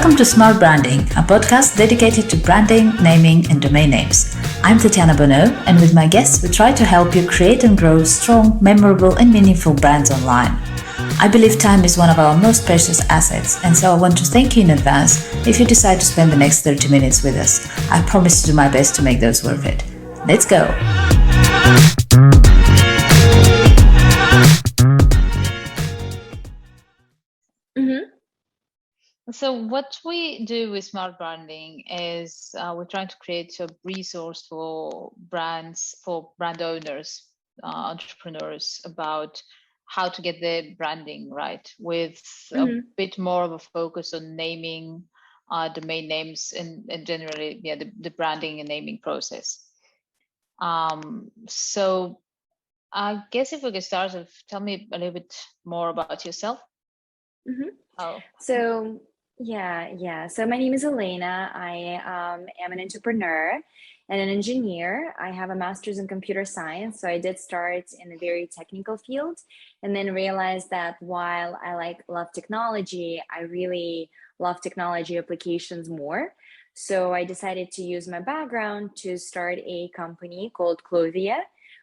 Welcome to Smart Branding, a podcast dedicated to branding, naming, and domain names. I'm Tatiana Bonneau, and with my guests, we try to help you create and grow strong, memorable, and meaningful brands online. I believe time is one of our most precious assets, and so I want to thank you in advance if you decide to spend the next 30 minutes with us. I promise to do my best to make those worth it. Let's go! So what we do with smart branding is we're trying to create a resource for brands, for brand owners, entrepreneurs, about how to get their branding right, with a bit more of a focus on naming, domain names, and generally, the branding and naming process. So I guess if we could start, tell me a little bit more about yourself. So my name is Elena. I am an entrepreneur and an engineer. I have a master's in computer science. So I did start in a very technical field and then realized that while I love technology, I really love technology applications more. So I decided to use my background to start a company called Clothia,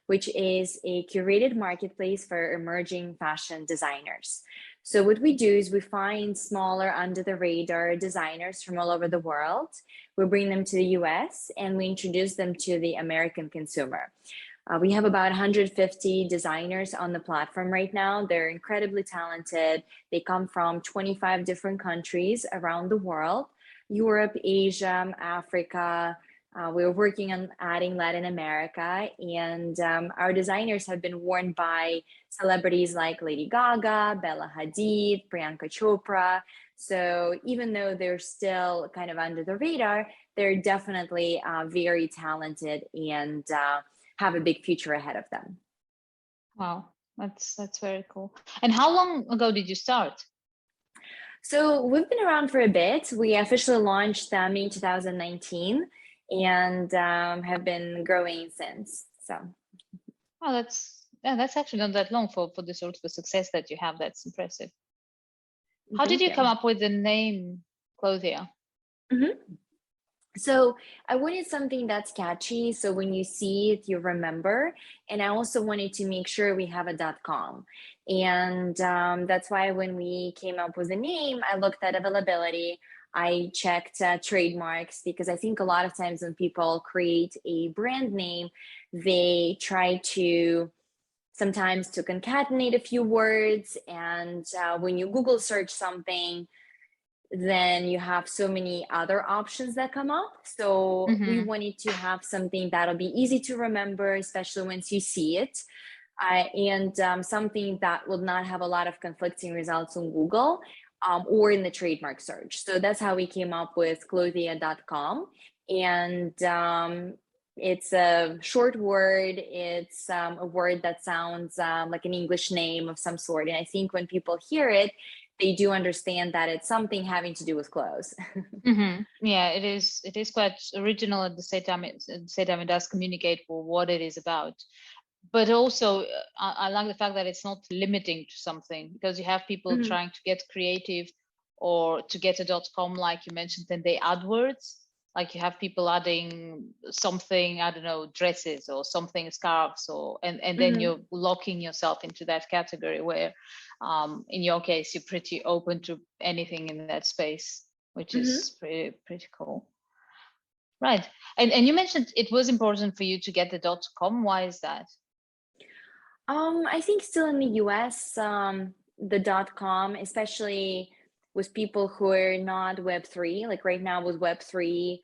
which is a curated marketplace for emerging fashion designers. So what we do is we find smaller, under the radar designers from all over the world. We bring them to the US and we introduce them to the American consumer. We have about 150 designers on the platform right now. They're incredibly talented. They come from 25 different countries around the world: Europe, Asia, Africa. We're working on adding Latin America, and our designers have been worn by celebrities like Lady Gaga, Bella Hadid, Priyanka Chopra. So even though they're still kind of under the radar, they're definitely very talented and have a big future ahead of them. Wow, that's very cool. And how long ago did you start? So we've been around for a bit. We officially launched May 2019. And have been growing since. So, that's actually not that long for the sort of success that you have. That's impressive. How did you come up with the name Clothia? So I wanted something that's catchy, so when you see it, you remember. And I also wanted to make sure we have a .com. And that's why when we came up with the name, I looked at availability. I checked trademarks, because I think a lot of times when people create a brand name, they try to sometimes to concatenate a few words. And when you Google search something, then you have so many other options that come up. So we wanted to have something that'll be easy to remember, especially once you see it. And something that will not have a lot of conflicting results on Google or in the trademark search. So that's how we came up with Clothia.com. And it's a short word. It's a word that sounds like an English name of some sort. And I think when people hear it, they do understand that it's something having to do with clothes. Yeah, it is. It is quite original at the same time. It does communicate for what it is about. But also, I like the fact that it's not limiting to something, because you have people trying to get creative or to get a .com, like you mentioned, and they add words. Like you have people adding something, I don't know, dresses or something, scarves, and then you're locking yourself into that category where, in your case, you're pretty open to anything in that space, which is pretty cool. Right. And you mentioned it was important for you to get the .com. Why is that? I think still in the US, the .com, especially with people who are not Web3, like right now with Web3,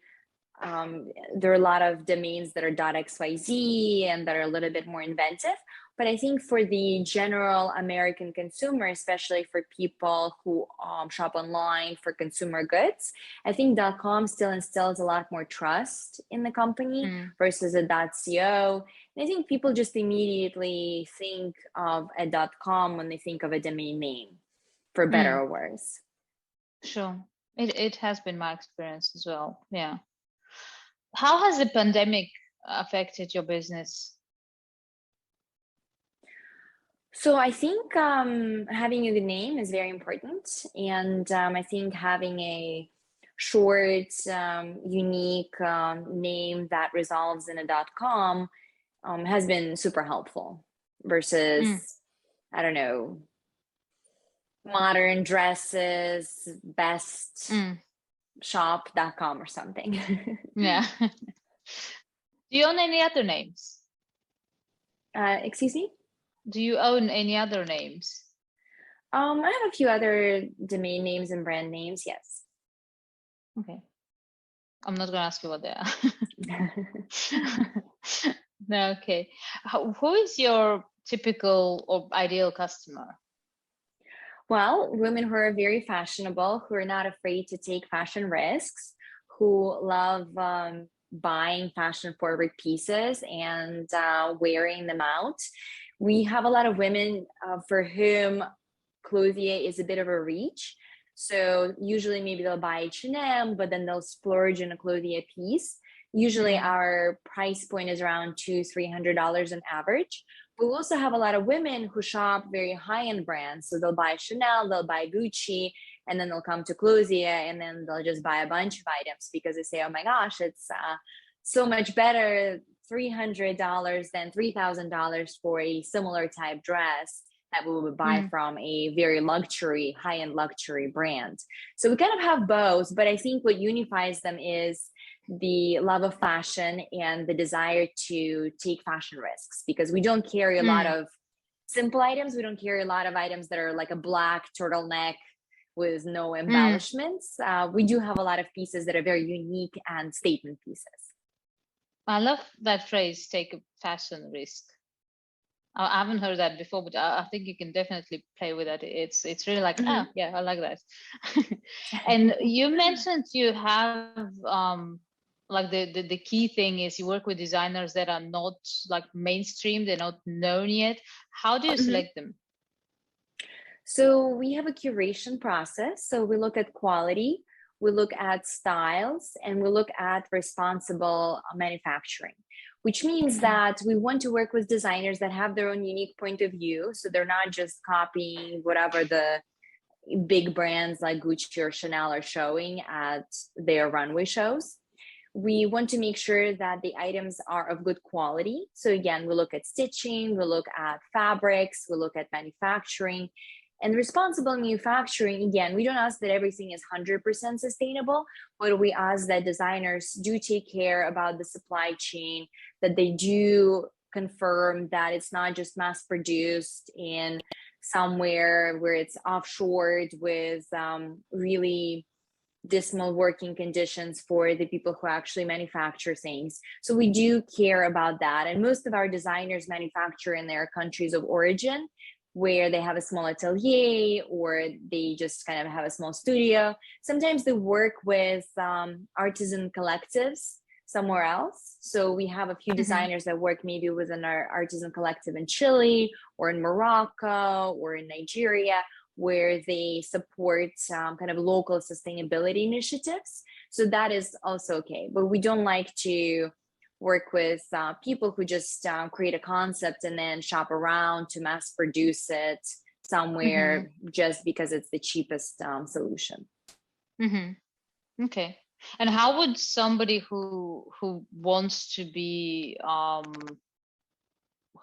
there are a lot of domains that are .xyz and that are a little bit more inventive. But I think for the general American consumer, especially for people who shop online for consumer goods, I think .com still instills a lot more trust in the company versus a .co. And I think people just immediately think of a .com when they think of a domain name, for better or worse. Sure. It has been my experience as well. Yeah. How has the pandemic affected your business? So I think having a good name is very important. And I think having a short, unique name that resolves in a .com has been super helpful versus, I don't know, modern dresses, best shop.com or something. Yeah. Do you own any other names? Excuse me? Do you own any other names? I have a few other domain names and brand names, yes. Okay. I'm not going to ask you what they are. No, okay. Who is your typical or ideal customer? Well, women who are very fashionable, who are not afraid to take fashion risks, who love buying fashion forward pieces and wearing them out. We have a lot of women for whom Clothia is a bit of a reach. So usually maybe they'll buy H&M, but then they'll splurge in a Clothia piece. Usually our price point is around $200-300 on average. But we also have a lot of women who shop very high-end brands. So they'll buy Chanel, they'll buy Gucci, and then they'll come to Clothia and then they'll just buy a bunch of items because they say, oh my gosh, it's so much better, $300 than $3,000 for a similar type dress that we would buy from a very luxury, high-end luxury brand. So we kind of have both, but I think what unifies them is the love of fashion and the desire to take fashion risks, because we don't carry a lot of simple items. We don't carry a lot of items that are like a black turtleneck with no embellishments. We do have a lot of pieces that are very unique and statement pieces. I love that phrase, take a fashion risk. I haven't heard that before, but I think you can definitely play with that. It's really like, oh yeah, I like that. And you mentioned you have like the key thing is you work with designers that are not like mainstream, they're not known yet. How do you select them? So we have a curation process. So we look at quality, we look at styles, and we look at responsible manufacturing, which means that we want to work with designers that have their own unique point of view. So they're not just copying whatever the big brands like Gucci or Chanel are showing at their runway shows. We want to make sure that the items are of good quality. So again, we look at stitching, we look at fabrics, we look at manufacturing. And responsible manufacturing, again, we don't ask that everything is 100% sustainable, but we ask that designers do take care about the supply chain, that they do confirm that it's not just mass produced in somewhere where it's offshored with really dismal working conditions for the people who actually manufacture things. So we do care about that. And most of our designers manufacture in their countries of origin, where they have a small atelier or they just kind of have a small studio. Sometimes they work with artisan collectives somewhere else. So we have a few designers that work maybe within our artisan collective in Chile or in Morocco or in Nigeria, where they support kind of local sustainability initiatives. So that is also okay. But we don't like to work with people who just create a concept and then shop around to mass produce it somewhere just because it's the cheapest solution. Okay. And how would somebody who wants to be who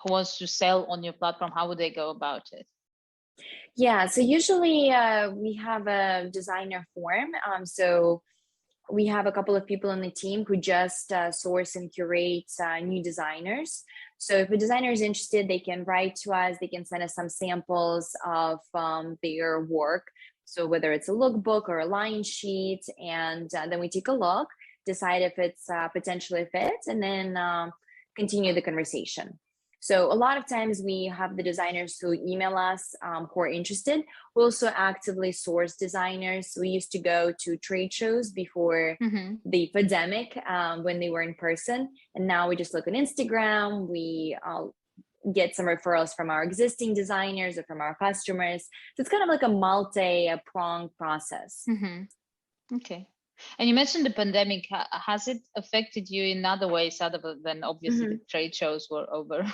wants to sell on your platform, how would they go about it? Yeah, so usually we have a designer form. So we have a couple of people on the team who just source and curate new designers. So if a designer is interested, they can write to us, they can send us some samples of their work. So whether it's a lookbook or a line sheet, and then we take a look, decide if it's potentially fit, and then continue the conversation. So a lot of times we have the designers who email us who are interested. We also actively source designers. We used to go to trade shows before the pandemic when they were in person. And now we just look on Instagram. We get some referrals from our existing designers or from our customers. So it's kind of like a multi-pronged process. Okay. And you mentioned the pandemic. Has it affected you in other ways other than obviously the trade shows were over?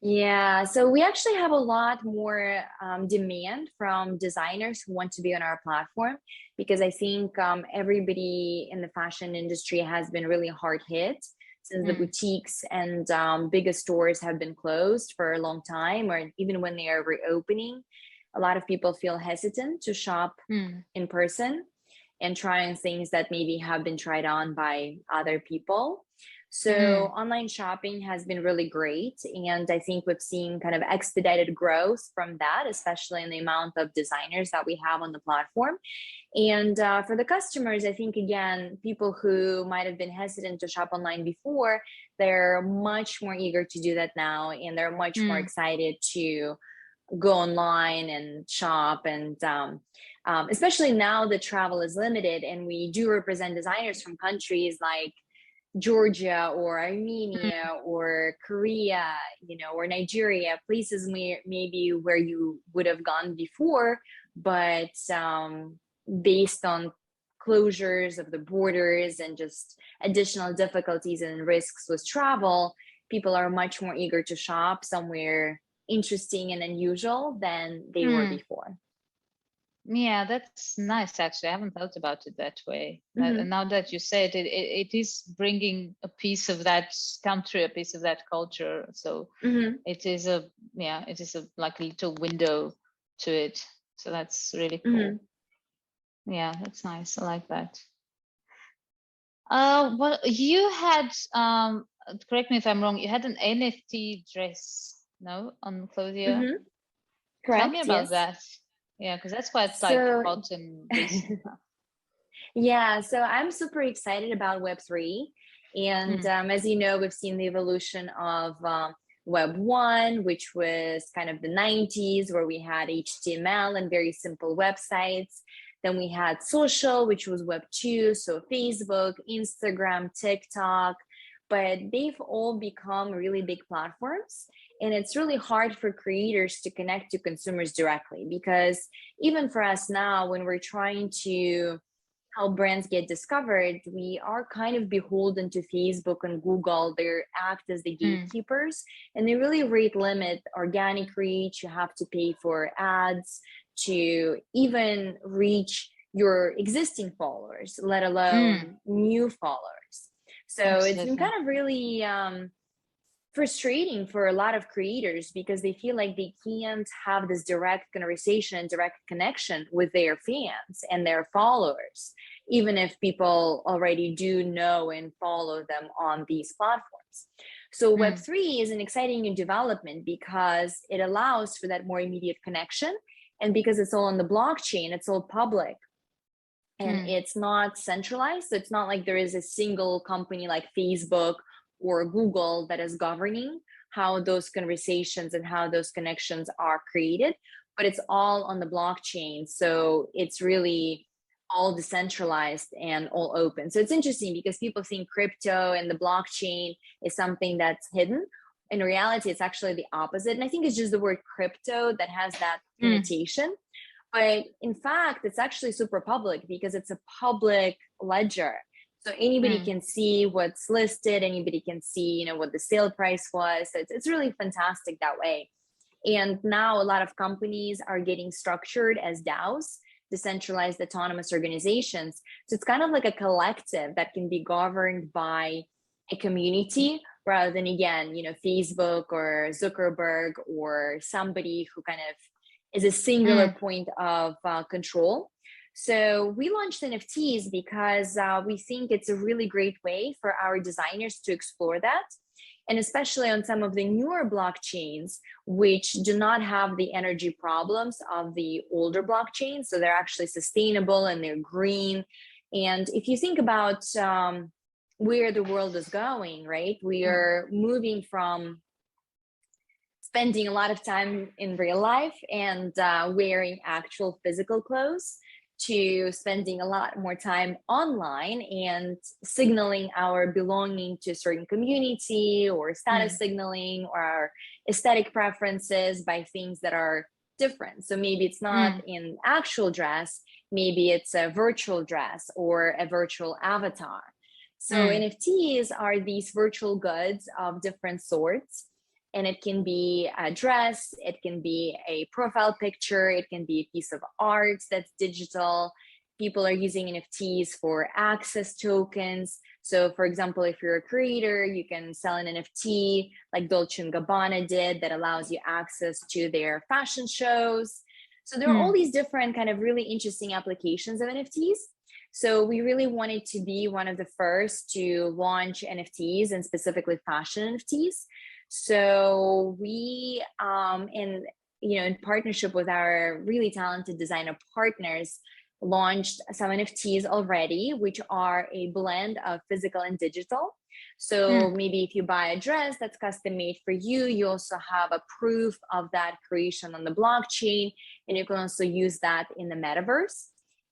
Yeah, so we actually have a lot more demand from designers who want to be on our platform because I think everybody in the fashion industry has been really hard hit since the Mm, boutiques and biggest stores have been closed for a long time, or even when they are reopening, a lot of people feel hesitant to shop mm, in person and try on things that maybe have been tried on by other people. So mm, online shopping has been really great. And I think we've seen kind of expedited growth from that, especially in the amount of designers that we have on the platform. And for the customers, I think, again, people who might have been hesitant to shop online before, they're much more eager to do that now. And they're much more mm, excited to go online and shop. And especially now that travel is limited and we do represent designers from countries like Georgia or mm. Armenia or Korea, or Nigeria, places maybe where you would have gone before, but based on closures of the borders and just additional difficulties and risks with travel, people are much more eager to shop somewhere interesting and unusual than they were Mm. before. Yeah, that's nice. Actually, I haven't thought about it that way. And Hmm. now that you say it, it is bringing a piece of that country, a piece of that culture. So Hmm. it is a, yeah, it is a like a little window to it. So that's really Hmm. cool. Yeah, that's nice. I like that. Well, you had, correct me if I'm wrong, you had an NFT dress, no, on Clothia. Hmm. Tell me Correct. about Yes. that. Yeah, because that's quite like So hot and recent. yeah, so I'm super excited about Web3. And Mm, as you know, we've seen the evolution of Web 1, which was kind of the 90s, where we had HTML and very simple websites. Then we had social, which was Web 2, so Facebook, Instagram, TikTok. But they've all become really big platforms. And it's really hard for creators to connect to consumers directly because even for us now, when we're trying to how brands get discovered, we are kind of beholden to Facebook and Google. They act as the mm, gatekeepers and they really rate limit organic reach. You have to pay for ads to even reach your existing followers, let mm, alone new followers. So it's been absolutely. kind of really frustrating for a lot of creators because they feel like they can't have this direct conversation and direct connection with their fans and their followers, even if people already do know and follow them on these platforms. So Mm, Web3 is an exciting new development because it allows for that more immediate connection. And because it's all on the blockchain, it's all public and mm, it's not centralized. So it's not like there is a single company like Facebook or Google that is governing how those conversations and how those connections are created, but it's all on the blockchain. So it's really all decentralized and all open. So it's interesting because people think crypto and the blockchain is something that's hidden. In reality, it's actually the opposite. And I think it's just the word crypto that has that mm, connotation, but in fact, it's actually super public because it's a public ledger. So anybody mm, can see what's listed, anybody can see, what the sale price was. So it's really fantastic that way. And now a lot of companies are getting structured as DAOs, decentralized autonomous organizations. So it's kind of like a collective that can be governed by a community rather than, again, Facebook or Zuckerberg or somebody who kind of is a singular mm, point of control. So we launched NFTs because we think it's a really great way for our designers to explore that. And especially on some of the newer blockchains, which do not have the energy problems of the older blockchains. So they're actually sustainable and they're green. And if you think about where the world is going, right, we mm, are moving from spending a lot of time in real life and wearing actual physical clothes to spending a lot more time online and signaling our belonging to a certain community or status mm, signaling or our aesthetic preferences by things that are different. So maybe it's not mm, in actual dress, maybe it's a virtual dress or a virtual avatar. So mm, NFTs are these virtual goods of different sorts And it can be a dress, it can be a profile picture, it can be a piece of art that's digital. People are using NFTs for access tokens. So for example, if you're a creator, you can sell an NFT like Dolce & Gabbana did that allows you access to their fashion shows. So there are all these different kind of really interesting applications of NFTs. So we really wanted to be one of the first to launch NFTs, and specifically fashion NFTs. So we, in partnership with our really talented designer partners, launched some NFTs already, which are a blend of physical and digital. So maybe if you buy a dress that's custom made for you, you also have a proof of that creation on the blockchain, and you can also use that in the metaverse.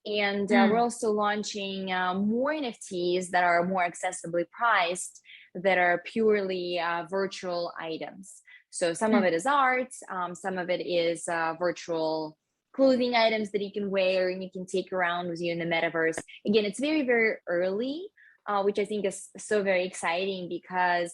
And we're also launching more NFTs that are more accessibly priced, that are purely virtual items. So some of it is art, some of it is virtual clothing items that you can wear and you can take around with you in the metaverse. Again, it's very, very early, which I think is so very exciting, because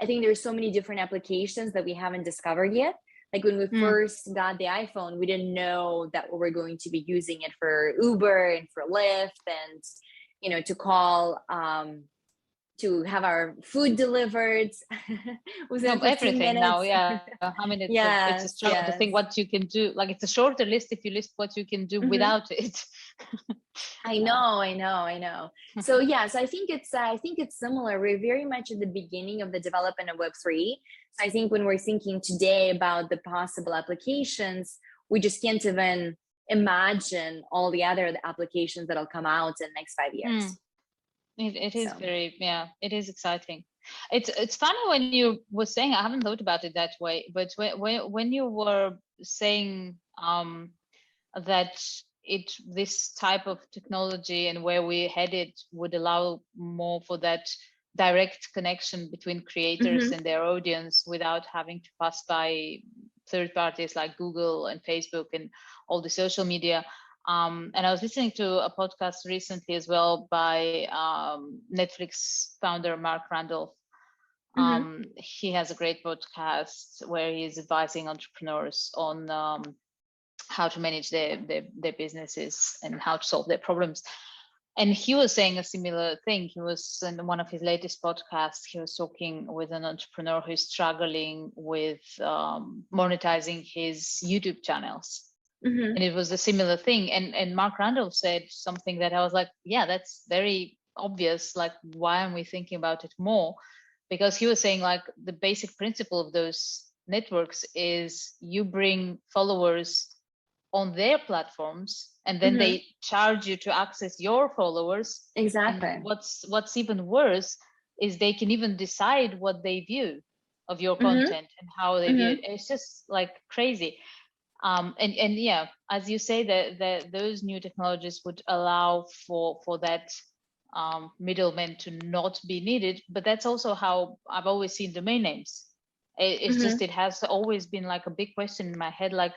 I think there's so many different applications that we haven't discovered yet. Like when we first got the iPhone, we didn't know that we were going to be using it for Uber and for Lyft, and to call to have our food delivered within 15 everything minutes. now. Yeah, I mean, it's a struggle to think what you can do. Like, it's a shorter list if you list what you can do without it. I know. So so I think it's similar. We're very much at the beginning of the development of Web3. So I think when we're thinking today about the possible applications, we just can't even imagine all the other applications that'll come out in the next 5 years. It is it is exciting. It's funny when you were saying, I haven't thought about it that way, but when you were saying that this type of technology and where we headed would allow more for that direct connection between creators and their audience without having to pass by third parties like Google and Facebook and all the social media. And I was listening to a podcast recently as well by Netflix founder Mark Randolph. He has a great podcast where he's advising entrepreneurs on how to manage their businesses and how to solve their problems. And he was saying a similar thing. He was in one of his latest podcasts, he was talking with an entrepreneur who's struggling with monetizing his YouTube channels. And it was a similar thing. And Mark Randolph said something that I was like, yeah, that's very obvious. Like, why aren't we thinking about it more? Because he was saying, like, the basic principle of those networks is you bring followers on their platforms, and then they charge you to access your followers. Exactly. And what's even worse is they can even decide what they view of your content and how they view it. It's just like crazy. And yeah, as you say, that those new technologies would allow for that middleman to not be needed. But that's also how I've always seen domain names. It's just, it has always been like a big question in my head, like,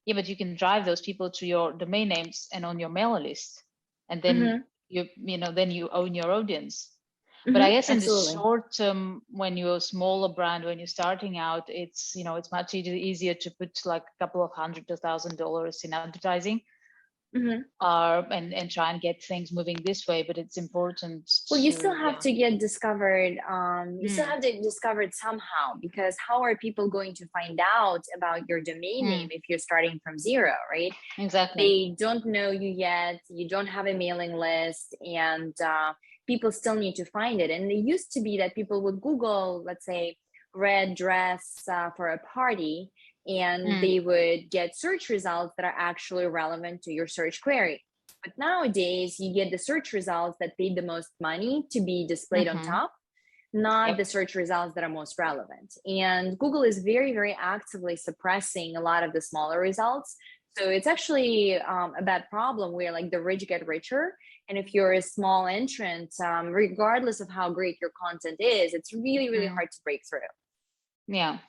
yeah, but you can drive those people to your domain names and on your mail list, and then then you own your audience. But I guess in the short term, when you're a smaller brand, when you're starting out, it's it's much easier to put like a couple of $100,000 in advertising, and try and get things moving this way. But it's important. Well, you still have to get discovered. You still have to get discovered somehow, because how are people going to find out about your domain name if you're starting from zero, right? Exactly. They don't know you yet. You don't have a mailing list, and people still need to find it. And it used to be that people would Google, let's say, red dress for a party, and they would get search results that are actually relevant to your search query. But nowadays, you get the search results that paid the most money to be displayed on top, not the search results that are most relevant. And Google is very, very actively suppressing a lot of the smaller results. So it's actually a bad problem where like the rich get richer. And if you're a small entrant, regardless of how great your content is, it's really, really hard to break through. Yeah,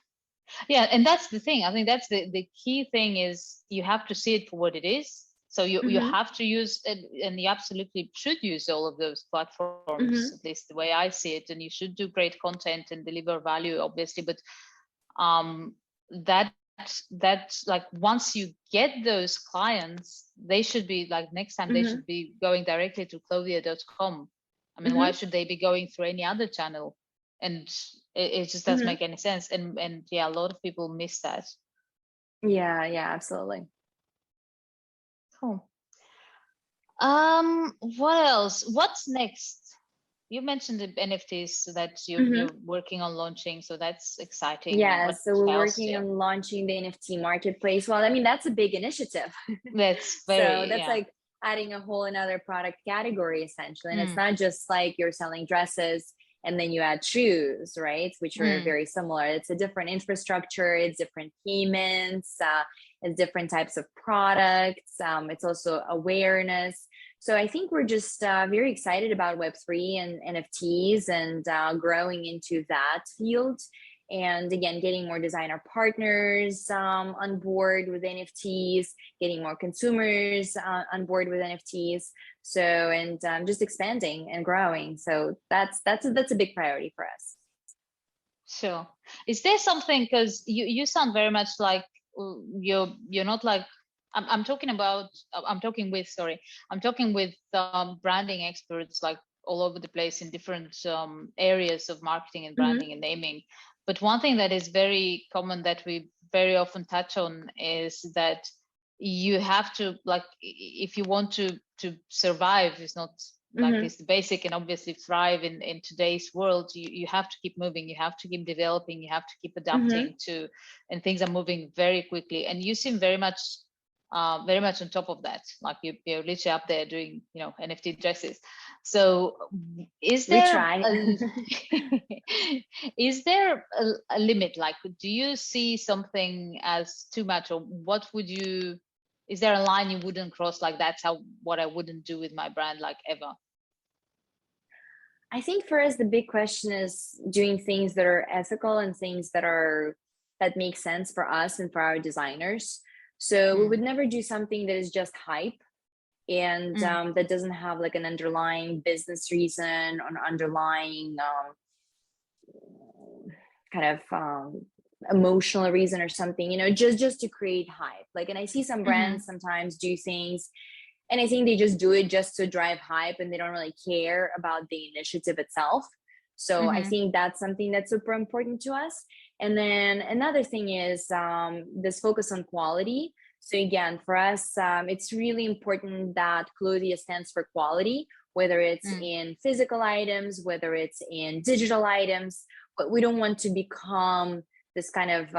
and that's the thing. I think that's the key thing is you have to see it for what it is. So you have to use it, and you absolutely should use all of those platforms, at least the way I see it. And you should do great content and deliver value, obviously. But that like once you get those clients, they should be like next time they should be going directly to Clothia.com. I mean, why should they be going through any other channel? And it just doesn't make any sense. And yeah, a lot of people miss that. Yeah, absolutely. Cool. What else? What's next? You mentioned the NFTs that you're working on launching, so that's exciting. Yeah, so we're working on launching the NFT marketplace. Well, I mean, that's a big initiative. That's like adding a whole another product category essentially. And it's not just like you're selling dresses and then you add shoes, right? Which are very similar. It's a different infrastructure, it's different payments, it's different types of products. It's also awareness. So I think we're just very excited about Web3 and NFTs and growing into that field. And again, getting more designer partners on board with NFTs, getting more consumers on board with NFTs. So, and just expanding and growing. So that's a big priority for us. Sure. Is there something, because you sound very much like you're not like, I'm talking with branding experts like all over the place in different areas of marketing and branding and naming. But one thing that is very common that we very often touch on is that you have to, like, if you want to survive, it's not like it's the basic, and obviously thrive in today's world, you have to keep moving, you have to keep developing, you have to keep adapting to, and things are moving very quickly. And you seem very much on top of that, like you're literally up there doing NFT dresses. So is there is there a limit? Like, do you see something as too much, or is there a line you wouldn't cross, like that's what I wouldn't do with my brand, like ever? I think for us the big question is doing things that are ethical and things that make sense for us and for our designers. So we would never do something that is just hype and that doesn't have like an underlying business reason or an underlying kind of emotional reason or something, just to create hype. Like, and I see some brands sometimes do things and I think they just do it just to drive hype and they don't really care about the initiative itself. So I think that's something that's super important to us. And then another thing is this focus on quality. So again, for us, it's really important that Clothia stands for quality, whether it's in physical items, whether it's in digital items, but we don't want to become this kind of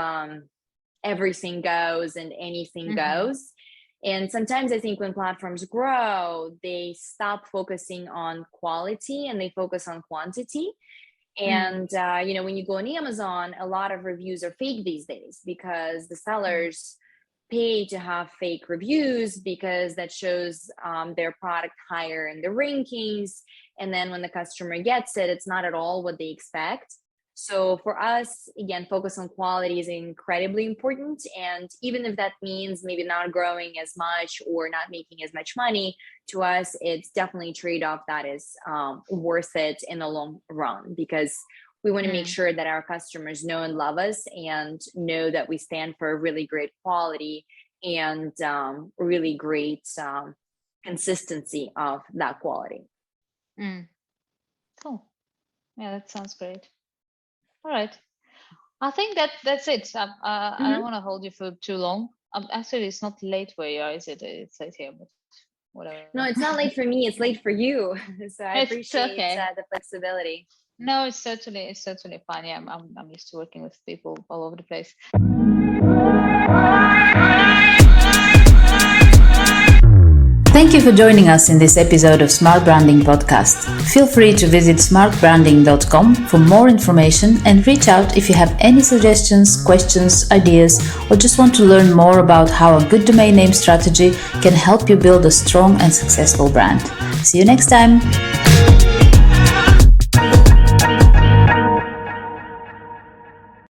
everything goes and anything goes. And sometimes I think when platforms grow, they stop focusing on quality and they focus on quantity. And, when you go on Amazon, a lot of reviews are fake these days because the sellers pay to have fake reviews because that shows their product higher in the rankings. And then when the customer gets it, it's not at all what they expect. So for us, again, focus on quality is incredibly important. And even if that means maybe not growing as much or not making as much money, to us, it's definitely a trade-off that is worth it in the long run, because we want to make sure that our customers know and love us and know that we stand for really great quality and really great consistency of that quality. Cool. Yeah, that sounds great. All right. I think that's it. I don't want to hold you for too long. Actually, it's not late where you are, is it? It's late here, but whatever. No, it's not late for me. It's late for you. So I appreciate the flexibility. No, it's certainly fine. Yeah, I'm used to working with people all over the place. Thank you for joining us in this episode of Smart Branding Podcast. Feel free to visit smartbranding.com for more information and reach out if you have any suggestions, questions, ideas, or just want to learn more about how a good domain name strategy can help you build a strong and successful brand. See you next time.